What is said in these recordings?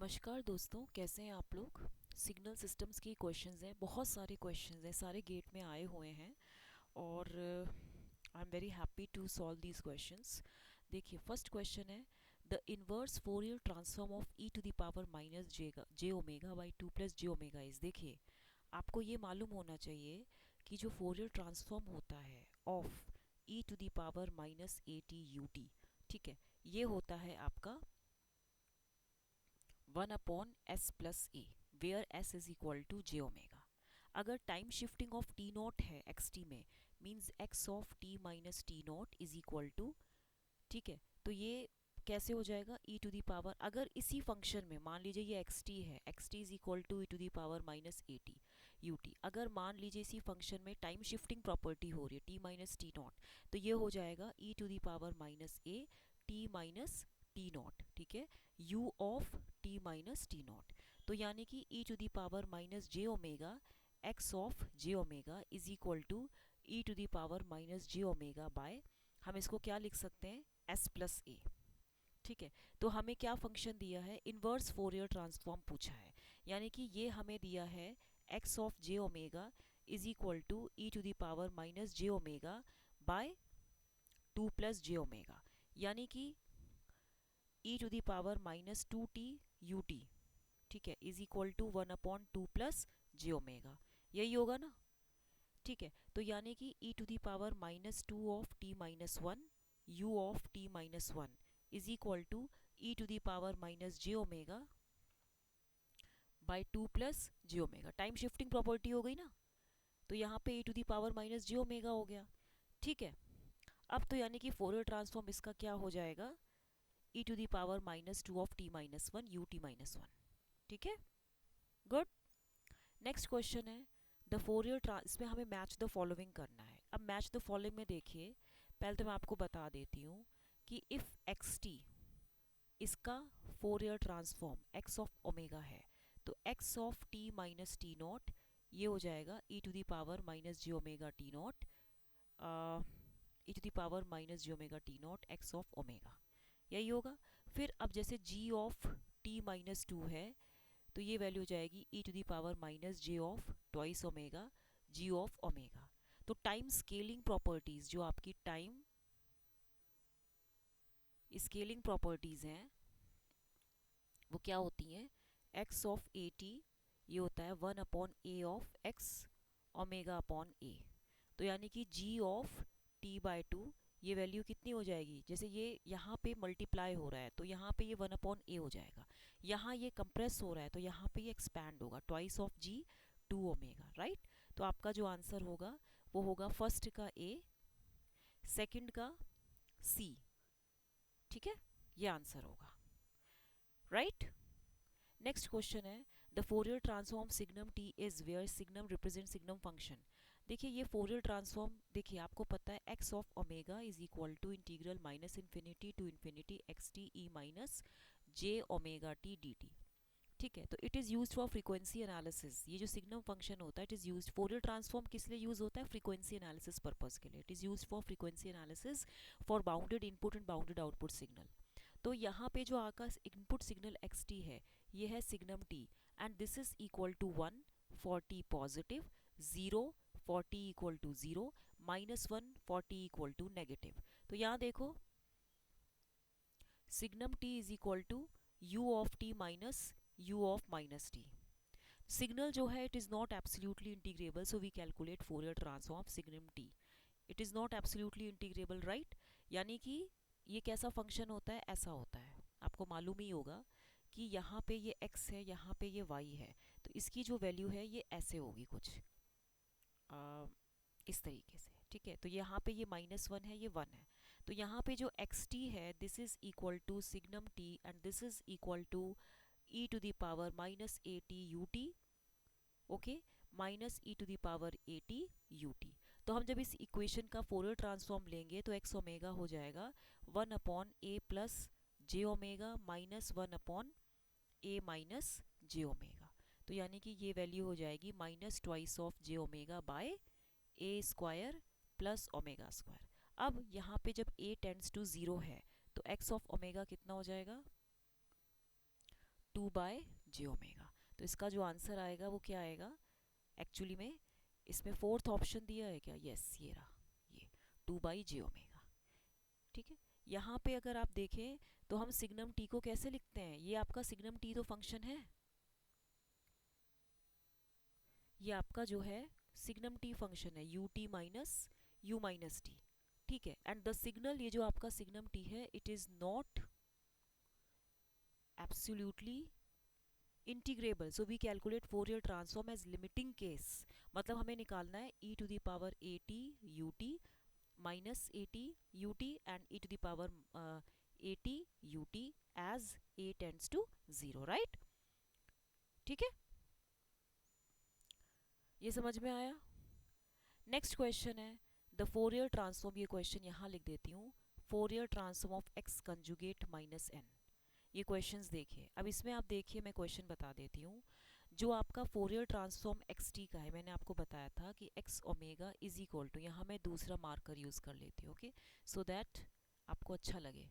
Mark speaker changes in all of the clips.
Speaker 1: नमस्कार दोस्तों, कैसे हैं आप लोग। सिग्नल सिस्टम्स की क्वेश्चंस हैं, बहुत सारे क्वेश्चंस हैं, सारे गेट में आए हुए हैं और I am very happy to solve these questions. देखिए, फर्स्ट क्वेश्चन है the inverse Fourier transform of E to the power minus J omega by two plus J omega is. देखिए, आपको ये मालूम होना चाहिए कि जो फोरियर ट्रांसफॉर्म होता है of E to the power minus A T U T, ठीक है, ये होता है आपका 1 upon S plus A, where S is equal to J omega. अगर time shifting of T naught है एक्स टी में, means X of T minus T naught is equal to, ठीक है, तो ये कैसे हो जाएगा ई टू दी पावर, अगर इसी फंक्शन में मान लीजिए ये एक्स टी है, x t is equal to E to the power minus A T U t, अगर मान लीजिए इसी फंक्शन में टाइम शिफ्टिंग प्रॉपर्टी हो रही है टी माइनस टी नॉट, तो ये हो जाएगा E to the power minus A T minus T naught, ठीक है, u of t minus T naught. तो यानी कि e to the power minus J omega X of J omega is equal to E to the power minus J omega by, हम इसको क्या लिख सकते हैं, s प्लस ए, ठीक है। तो हमें क्या फंक्शन दिया है, इनवर्स फोरियर ट्रांसफॉर्म पूछा है, यानी कि ये हमें दिया है x of J omega is equal to E to the power minus J omega by two plus J omega, यानी कि E to the power minus two T you T, ठीक है, is equal to 1 upon two plus J omega, यही होगा ना, ठीक है। तो यानी कि E to the power minus two of T minus one U of T minus one is equal to E to the power minus J omega by two plus J omega. Time shifting property हो गई ना, तो यहाँ पे E to the power minus J omega हो गया, ठीक है। अब तो यानी कि फोरियर ट्रांसफॉर्म इसका क्या हो जाएगा, E to the power minus two of T minus one U T minus one, ठीक है, गुड। नेक्स्ट क्वेश्चन है द फोरियर इसमें हमें मैच द फॉलोइंग करना है। अब मैच द फॉलोइंग में देखिए, पहले तो मैं आपको बता देती हूँ कि इफ़ एक्स टी इसका Fourier transform X of omega है, तो X of T minus T naught ये हो जाएगा E to the power minus G omega T naught, E to the power minus G omega T naught X of omega, यही होगा। फिर अब जैसे g of t minus two है, तो ये वैल्यू हो जाएगी E to the power minus J of twice omega ji of omega. तो टाइम स्केलिंग प्रॉपर्टीज, जो आपकी टाइम स्केलिंग प्रॉपर्टीज हैं, वो क्या होती हैं, एक्स ऑफ ए टी ये होता है 1 upon A of x omega upon A. तो यानी कि G of T by two ये वैल्यू कितनी हो जाएगी, जैसे ये यहाँ पे मल्टीप्लाई हो रहा है तो यहाँ पे ये 1 अपॉन ए हो जाएगा, यहाँ ये कंप्रेस हो रहा है तो यहाँ पे ये एक्सपैंड होगा, twice of g two omega, right. तो आपका जो आंसर होगा वो होगा फर्स्ट का ए, सेकंड का सी, ठीक है, ये आंसर होगा, राइट। नेक्स्ट क्वेश्चन है the Fourier transform signum t is where signum represent signum function. देखिए, ये फोरियर ट्रांसफॉर्म, देखिए आपको पता है x of omega is equal to integral minus infinity to infinity x t e minus J omega t d t, ठीक है। तो it is use for frequency analysis, ये जो सिग्नम फंक्शन होता है it is use, Fourier transform किस लिए use होता है, फ्रीक्वेंसी एनालिसिस पर्पस के लिए, it is use for frequency analysis for bounded input and bounded output signal. तो यहाँ पे जो आपका इनपुट सिग्नल एक्स टी है ये है signum t, and this is equal to 1 for t positive, 0 for t equal to 0, -1 for t equal to negative. तो यहाँ देखो signum t is equal to u of T minus u of minus t. Signal जो है it is not absolutely integrable, so we calculate Fourier transform signum t, it is not absolutely integrable, right. यानी कि ये कैसा function होता है, ऐसा होता है, आपको मालूम ही होगा कि यहाँ पे ये x है, यहाँ पे ये y है, तो इसकी जो वैल्यू है ये ऐसे होगी कुछ इस तरीके से, ठीक है। तो यहाँ पे ये -1 है, ये 1 है, तो यहाँ पे जो एक्स टी है this is equal to signum t and this is equal to E to the power minus A T U t, okay, minus e to the power a T U t. तो हम जब इस equation का Fourier transform लेंगे तो x omega हो जाएगा 1 upon ए plus जे omega minus 1 upon ए minus जे omega. तो यानी कि ये वैल्यू हो जाएगी minus twice of J omega bye A square plus omega square. अब यहाँ पे जब ए टेंड्स टू 0 है तो एक्स ऑफ ओमेगा कितना हो जाएगा, 2/j ओमेगा। तो इसका जो आंसर आएगा वो क्या आएगा एक्चुअली में, इसमें फोर्थ ऑप्शन दिया है क्या, यस ये रहा, ये 2/j ओमेगा। ठीक है, यहाँ पे अगर आप देखें तो हम सिग्नम टी को कैसे लिखते हैं, ये आपका सिग्नम टी तो फंक्शन है, ये आपका जो है सिग्नम टी फंक्शन है, u T minus u minus t. ठीक है, एंड द सिग्नल, ये जो आपका सिग्नम टी है, it is not absolutely integrable, so we calculate Fourier transform as limiting case. मतलब हमें निकालना है e to the power a T U T minus A T U t and e to the power a T U t as a tends to 0, right. ठीक है, ये समझ में आया। नेक्स्ट क्वेश्चन है द फोरियर ट्रांसफॉर्म, ये question यहाँ लिख देती हूँ, Fourier transform of x conjugate minus n. ये क्वेश्चंस देखिए, अब इसमें आप देखिए मैं क्वेश्चन बता देती हूँ। जो आपका फोरियर ट्रांसफॉर्म एक्स टी का है, मैंने आपको बताया था कि x omega is equal to, यहाँ मैं दूसरा मार्कर यूज़ कर लेती हूँ, ओके, सो दैट आपको अच्छा लगे।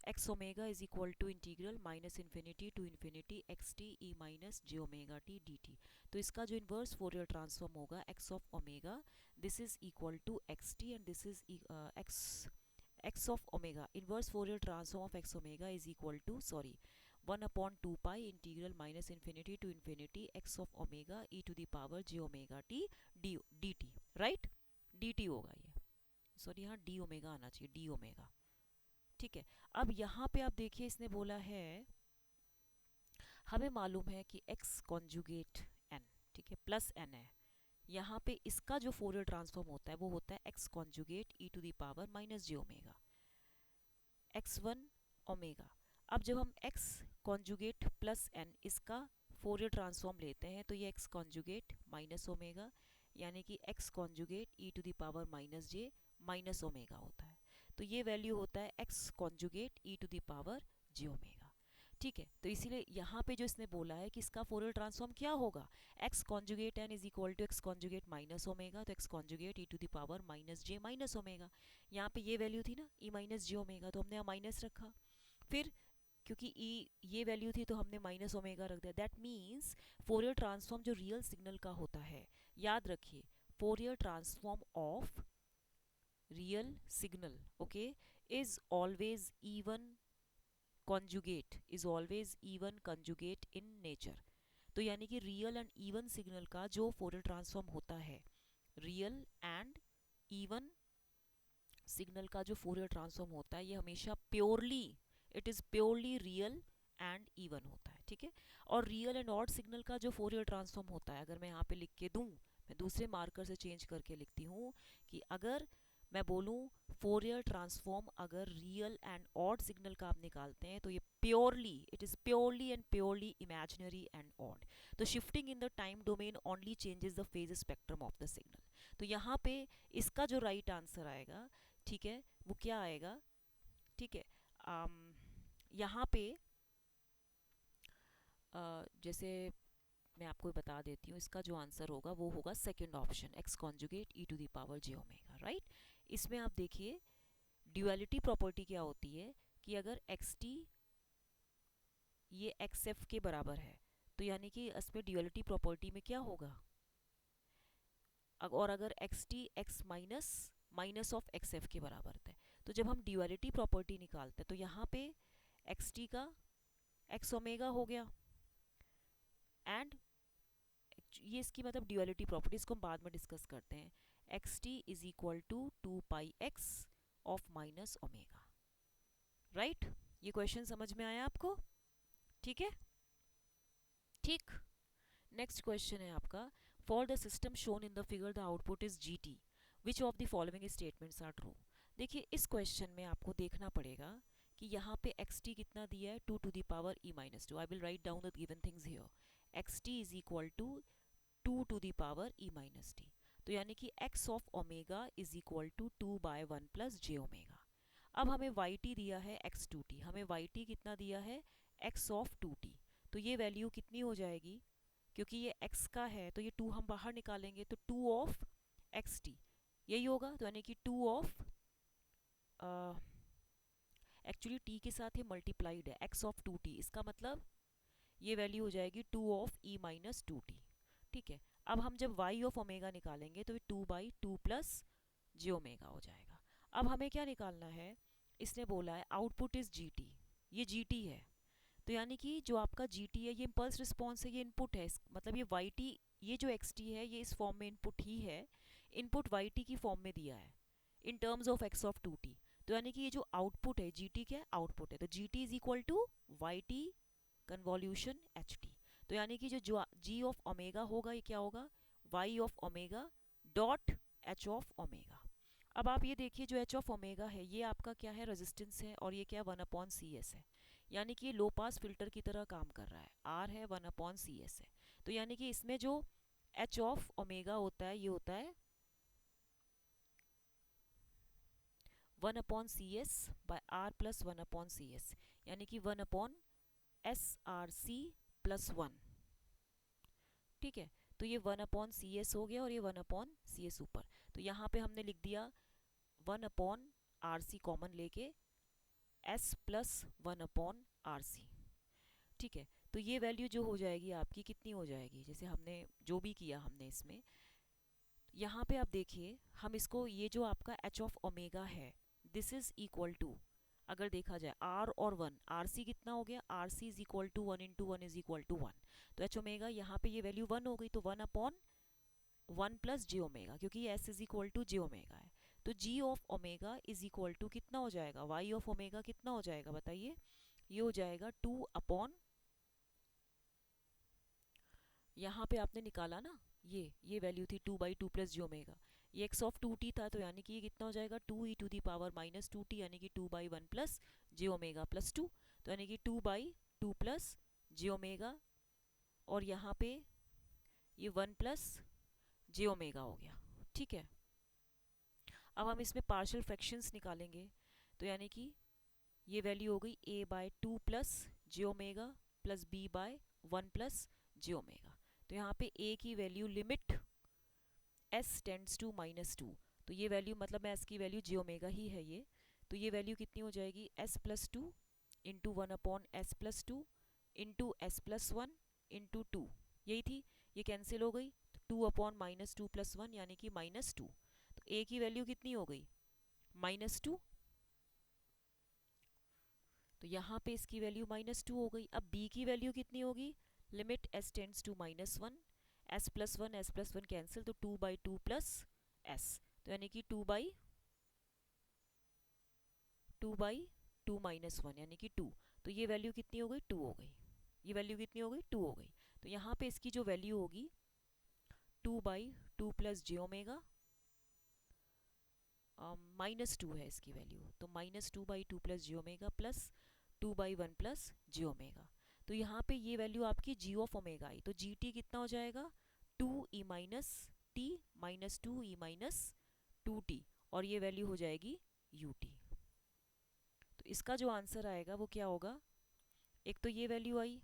Speaker 1: X omega is equal to integral minus infinity to infinity x t e minus J omega t d t. तो इसका जो इन्वर्स फोरियर ट्रांसफॉर्म होगा x of omega, this is equal to x t and this is x of omega, inverse Fourier transform of x omega is equal to, sorry, 1/2 pi integral minus infinity to infinity x of omega e to the power j omega t D D T, right, D T होगा ये, sorry यहाँ D omega आना चाहिए, D omega. ठीक है, अब यहाँ पे आप देखिए इसने बोला है हमें मालूम है कि x कॉन्जुगेट n, ठीक है, प्लस n है, यहाँ पे इसका जो फोरियर ट्रांसफॉर्म होता है वो होता है x conjugate e to the power minus J omega x1 omega. अब जब हम x कॉन्जुगेट प्लस n इसका फोरियर ट्रांसफॉर्म लेते हैं तो ये x कॉन्जुगेट माइनस ओमेगा, यानी कि x conjugate e to the power minus j minus omega होता है। तो ये वैल्यू होता है x conjugate e to the power j omega. ठीक है, तो इसीलिए यहाँ पे जो इसने बोला है कि इसका फोरियर ट्रांसफॉर्म क्या होगा, x conjugate n is equal to x conjugate minus omega, तो x conjugate e to the power minus j minus omega. यहाँ पे ये वैल्यू थी ना e माइनस जे ओमेगा, तो हमने यहाँ माइनस रखा, फिर क्योंकि e ये वैल्यू थी तो हमने माइनस ओमेगा रख दिया। दैट मीन्स फोरियर ट्रांसफॉर्म जो रियल सिग्नल का होता है, याद रखिए, Fourier transform of real signal, okay, is always even conjugate, is always even conjugate in nature। तो यानी कि रियल एंड इवन सिग्नल का जो फोरियर ट्रांसफॉर्म होता है, रियल एंड इवन सिग्नल का जो फोरियर ट्रांसफॉर्म होता है, ये हमेशा purely, it is purely real and even होता है। ठीक है, और रियल एंड ऑड सिग्नल का जो फोरियर ट्रांसफॉर्म होता है, अगर मैं यहाँ पे लिख के दूं, मैं दूसरे मार्कर से चेंज करके लिखती हूँ कि अगर मैं बोलूँ फोरियर ट्रांसफॉर्म अगर रियल एंड ऑड सिग्नल का आप निकालते हैं तो ये purely, it is purely and purely imaginary and odd. तो shifting in the time domain only changes the phase spectrum of the signal. तो यहाँ पे इसका जो राइट आंसर आएगा, ठीक है, वो क्या आएगा, ठीक है, यहाँ पे जैसे मैं आपको बता देती हूँ, इसका जो आंसर होगा वो होगा second option, x conjugate e to the power j omega, right. इसमें आप देखिए ड्यूअलिटी प्रॉपर्टी क्या होती है कि अगर एक्स टी ये एक्स एफ के बराबर है, तो यानी कि इसमें ड्यूअलिटी प्रॉपर्टी में क्या होगा, और अगर x T x minus minus of x F के बराबर है, तो जब हम ड्यूअलिटी प्रॉपर्टी निकालते हैं तो यहाँ पे एक्स टी का एक्स ओमेगा हो गया, एंड ये इसकी मतलब ड्यूअलिटी प्रॉपर्टीज को हम बाद में डिस्कस करते हैं, x t is equal to 2πx of minus omega, right. ये क्वेश्चन समझ में आया आपको, ठीक है, ठीक। नेक्स्ट क्वेश्चन है आपका, for the system shown in the figure the output is g t, which of the following statements are true. देखिए इस क्वेश्चन में आपको देखना पड़ेगा कि यहाँ पे एक्स टी कितना दिया है, 2 to the power e minus two. I will write down the given things here, x t is equal to 2 to the power e minus t, तो यानी कि x of omega is equal to 2/1 plus J omega. अब हमें Y T दिया है x2t, हमें Y T कितना दिया है, x ऑफ 2t, तो ये वैल्यू कितनी हो जाएगी, क्योंकि ये x का है तो ये 2 हम बाहर निकालेंगे तो 2 ऑफ एक्स टी यही होगा, तो यानी कि 2 ऑफ एक्चुअली टी के साथ ये मल्टीप्लाइड है, एक्स ऑफ टू टी, इसका मतलब ये वैल्यू हो जाएगी 2 of E minus two T. ठीक है, अब हम जब y ऑफ ओमेगा निकालेंगे तो ये 2/2 प्लस जे ओमेगा हो जाएगा। अब हमें क्या निकालना है, इसने बोला है आउटपुट इज जी टी, ये जी टी है, तो यानी कि जो आपका जी टी है ये इम्पल्स रिस्पॉन्स है, ये इनपुट है, मतलब ये वाई टी, ये जो एक्स टी है ये इस फॉर्म में इनपुट ही है, इनपुट वाई टी की फॉर्म में दिया है in terms of x of two t. तो यानी कि ये जो आउटपुट है जी टी क्या है, आउटपुट है, तो g t is equal to y t convolution h t. तो यानी कि जो जी ऑफ ओमेगा होगा ये क्या होगा, y of omega dot h of omega. अब आप ये देखिए जो एच ऑफ ओमेगा है ये आपका क्या है, रेजिस्टेंस है, और ये क्या 1/CS है, यानी कि ये लो पास फिल्टर की तरह काम कर रहा है, आर है 1/CS है। तो यानी कि इसमें जो एच ऑफ ओमेगा होता है ये होता है 1/CS bye are plus 1/CS, यानी कि 1/SRC प्लस 1। ठीक है, तो ये 1/CS हो गया और ये 1/CS ऊपर, तो यहाँ पे हमने लिख दिया 1/RC कॉमन लेके S प्लस 1/RC। ठीक है, तो ये वैल्यू जो हो जाएगी आपकी कितनी हो जाएगी, जैसे हमने जो भी किया हमने इसमें, यहाँ पे आप देखिए हम इसको, ये जो आपका एच ऑफ ओमेगा है दिस इज इक्वल टू, अगर देखा जाए आर और वन, आर सी कितना हो गया, r c is equal to 1 × 1 is equal to 1, तो एच ओमेगा यहाँ पे ये वैल्यू 1 हो गई, तो 1/1 प्लस जे ओमेगा, क्योंकि s is equal to J omega है, तो G of omega is equal to कितना हो जाएगा, वाई ऑफ ओमेगा कितना हो जाएगा बताइए, ये हो जाएगा 2 यहाँ पे आपने निकाला ना, ये वैल्यू थी 2/2 प्लस जे ओमेगा, ये एक्स ऑफ टू टी था, तो यानी कि ये कितना हो जाएगा 2e⁻⁻2t, यानी कि 2/1 प्लस जे ओमेगा प्लस 2, तो यानी कि 2/2 प्लस जे ओमेगा, और यहाँ पे ये 1 प्लस जे ओमेगा हो गया। ठीक है, अब हम इसमें पार्शियल फ्रैक्शंस निकालेंगे, तो यानी कि ये वैल्यू हो गई a/2 प्लस जे ओमेगा प्लस b/1 प्लस जे ओमेगा, तो यहाँ पे a की value limit s tends to -2, तो ये वैल्यू मतलब s की वैल्यू जे ओमेगा ही है ये, तो ये वैल्यू कितनी हो जाएगी s plus 2 into 1/s plus 2 into s plus 1 into 2, यही थी, ये कैंसिल हो गई, तो 2/-2 प्लस 1 यानी कि -2, तो a की वैल्यू कितनी हो गई -2, तो यहाँ पे इसकी वैल्यू -2 हो गई। अब b की वैल्यू कितनी होगी, limit s tends to -1, s plus 1 cancel, तो 2/2 प्लस s, तो यानी कि 2/2 माइनस 1 यानी कि 2, तो ये वैल्यू कितनी हो गई 2 हो गई, ये वैल्यू कितनी हो गई 2 हो गई, तो यहाँ पे इसकी जो वैल्यू होगी 2/2 प्लस जे ओमेगा -2 है इसकी वैल्यू, तो -2/2 प्लस जी ओमेगा प्लस 2/1 प्लस जी ओमेगा, तो यहाँ पे ये वैल्यू आपकी जी ऑफ ओमेगा आई, तो जी टी कितना हो जाएगा 2e माइनस टी -2e-2t, और ये वैल्यू हो जाएगी यू टी। तो इसका जो आंसर आएगा वो क्या होगा, एक तो ये वैल्यू आई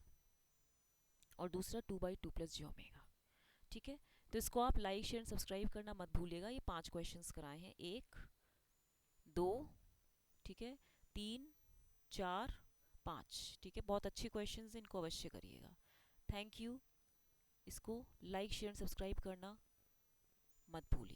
Speaker 1: और दूसरा 2/2 प्लस जी ओमेगा। ठीक है, तो इसको आप लाइक शेयर सब्सक्राइब करना मत भूलिएगा। ये 5 क्वेश्चंस कराए हैं, 1 2, ठीक है, 3 4 5, ठीक है, बहुत अच्छे क्वेश्चंस, इनको अवश्य करिएगा। थैंक यू, इसको लाइक शेयर सब्सक्राइब करना मत भूलिए।